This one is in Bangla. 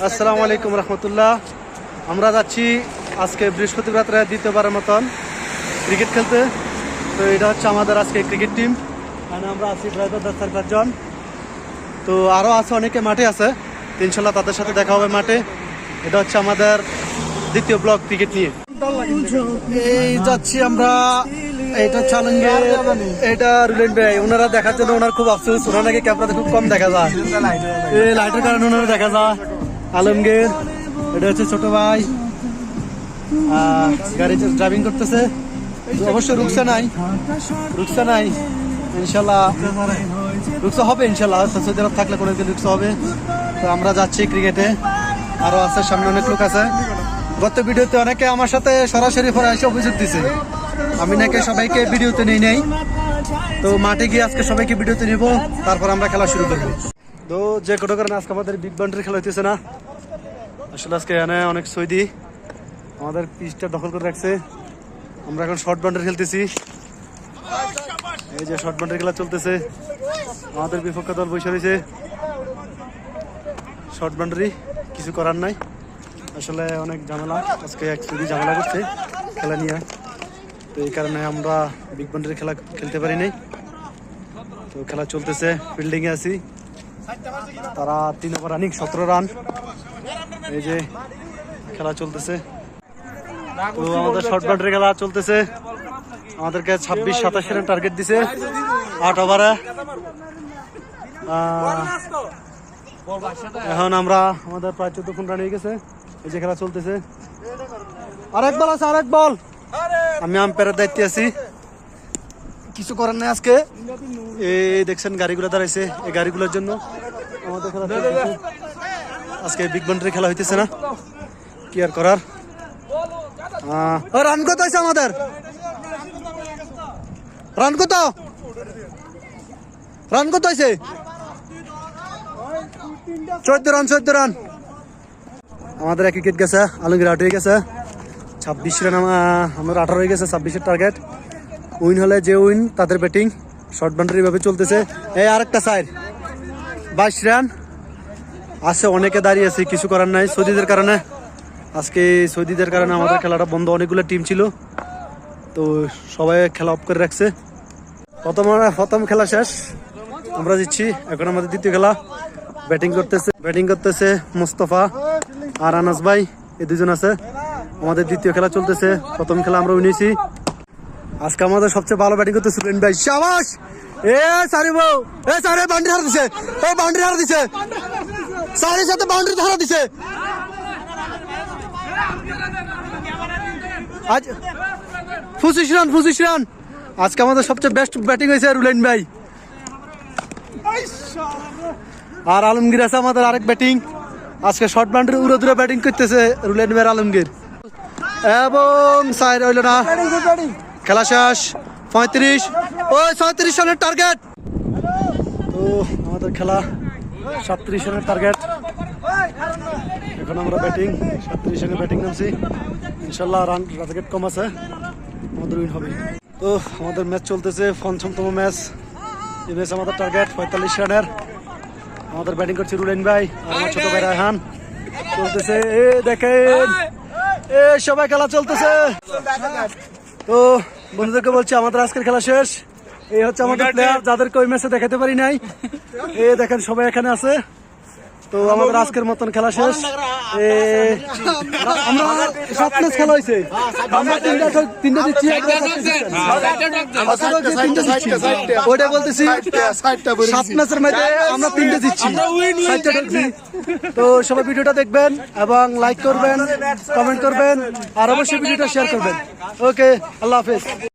আসসালামু আলাইকুম রহমতুল্লাহ। আমরা যাচ্ছি আজকে বৃহস্পতিবার রাত্রে দ্বিতীয়বারের মতন ক্রিকেট খেলতে। তো এটা হচ্ছে আমাদের আজকে ক্রিকেট টিম। মানে আমরা আছি ড্রাইভার 10-4 জন। তো আরও আছে, অনেকে মাঠে আছে, ইনশাল্লাহ তাদের সাথে দেখা হবে মাঠে। এটা হচ্ছে আমাদের দ্বিতীয় ব্লক ক্রিকেট নিয়ে। এই যাচ্ছি আমরা, এটা চালঙ্গে, এটা রুলেন ভাই। ওনারা দেখার জন্য ওনার খুব আফসোস, ওনার নাকি ক্যামেরাতে খুব কম দেখা যায়, এই লাইটের কারণে ওনারা দেখা যায়। আলমগীর, এটা হচ্ছে ছোট ভাই, গাড়ি ড্রাইভিং করতেছে। অবশ্য রুকসা নাই ইনশাল্লাহ, রুকসা হবে ইনশাল্লাহ। সৌদি আরব থাকলে কোনো দিন রুকসা হবে। তো আমরা যাচ্ছি ক্রিকেটে, আরো আছে সামনে অনেক লোক আছে। গত ভিডিওতে অনেকে আমার সাথে সরাসরি পরে এসে অভিযোগ দিছে আমি নাকি সবাইকে ভিডিওতে নেই। তো মাঠে গিয়ে আজকে সবাইকে ভিডিওতে নিব, তারপর আমরা খেলা শুরু করবো। তো যে কোনো কারণে আজকে আমাদের বিগ বাউন্ডারি খেলা হইতেছে না। আসলে আজকে এখানে অনেক সৌদি আমাদের পিচটা দখল করে রাখছে। আমরা এখন শর্ট বাউন্ডারি খেলতেছি। এই যে শর্ট বাউন্ডারি খেলা চলতেছে, আমাদের বিপক্ষ দল বসে রয়েছে। শর্ট বাউন্ডারি, কিছু করার নাই। আসলে অনেক ঝামেলা, আজকে এক সৌদি ঝামেলা করছে খেলা নিয়ে। তো এই কারণে আমরা বিগ বাউন্ডারি খেলা খেলতে পারি নাই। তো খেলা চলতেছে, ফিল্ডিংয়ে আছি। তারা 3 ওভার রানিং, 17 রান। এই যে খেলা চলতেছে। তো আমাদের শর্ট বাউন্ডারি খেলা চলতেছে। আমাদেরকে 26-27 রান টার্গেট দিছে 8 ওভারে। এখন আমরা আমাদের প্রায় 14 রান হয়ে গেছে। এই যে খেলা চলতেছে, আরেক বল আছে, আরেক বল। আমি আম্পায়ারের দায়িত্বে আছি, কিছু করার নাই আজকে। এই দেখছেন গাড়িগুলো দাঁড়াইছে, এই গাড়িগুলোর জন্য আমাদের খেলা চলতেছে। আজকে বিগ বাউন্ডারি খেলা হইতেছে না, কি আর করার। রান কত হয়েছে আমাদের? রান কত হয়েছে? 14 রান। আমাদের এক উইকেট গেছে, আলমগীর আউট হয়ে গেছে। 26 রান, আমার 18 হয়ে গেছে। 26-এর টার্গেট। উইন হলে যে উইন তাদের ব্যাটিং। শর্ট বাউন্ডারি ভাবে চলতেছে। এই আরেকটা সাইড, 22 রান আছে। অনেকে দাঁড়িয়ে আছে, কিছু করার নাই সৌদিদের কারণে। আজকে সৌদিদের কারণে আমাদের খেলাটা বন্ধ। অনেকগুলো টিম ছিল, তো সবাই খেলা অফ করে রাখছে। প্রথম খেলা শেষ, আমরা দিচ্ছি। এখন আমাদের দ্বিতীয় খেলা। ব্যাটিং করতেছে মুস্তফা আর আনাস ভাই, এই দুজন আছে। আমাদের দ্বিতীয় খেলা চলতেছে। প্রথম খেলা আমরা উইনেছি। আজকে আমাদের সবচেয়ে ভালো ব্যাটিং করতেছে রুলেন ভাই। শাবাশ! বাউন্ডারি হারা দিছে, সারির সাথে বাউন্ডারি হারা দিছে। আজ 25 রান। আজকে আমাদের সবচেয়ে বেস্ট ব্যাটিং হয়েছে রুলেন ভাই। আর আলমগীর আছে আমাদের আরেক ব্যাটিং। আজকে শর্ট বাউন্ডারি উড়ে দূরে ব্যাটিং করতেছে রুলেন ভাই, আলমগীর। এবং সাইড হইল না, খেলা শেষ। 37 রানের টার্গেট। তো আমাদের খেলা 37 রানের টার্গেট। এখন আমরা ব্যাটিং 37 রানের ব্যাটিং নামছি। ইনশাল্লাহ রান টার্গেট কম আছে, আমাদের উইন হবে। তো আমাদের ম্যাচ চলতেছে, 5ম ম্যাচ। এই ম্যাচ আমাদের টার্গেট 45 রানের। আমাদের ব্যাটিং করছে রুলেন ভাই আর আমার ছোট ভাই রায়হান। চলতেছে, দেখেন সবাই খেলা চলতেছে। তো বন্ধুদেরকে বলছি আমাদের আজকের খেলা শেষ। এই হচ্ছে আমাদের প্লেয়ার, যাদেরকে ওই ম্যাচে দেখাতে পারি নাই। দেখেন সবাই এখানে আছে। তো আমাদের আজকের মতন খেলা শেষ। আমরা 7 ম্যাচ খেলা হয়েছে, আমরা 3টা দিচ্ছি। ওইটা বলতেছি, 7 ম্যাচের মধ্যে আমরা 3টে দিচ্ছি। তো সবাই ভিডিওটা দেখবেন এবং লাইক করবেন, কমেন্ট করবেন, আর অবশ্যই ভিডিওটা শেয়ার করবেন। ওকে, আল্লাহ হাফেজ।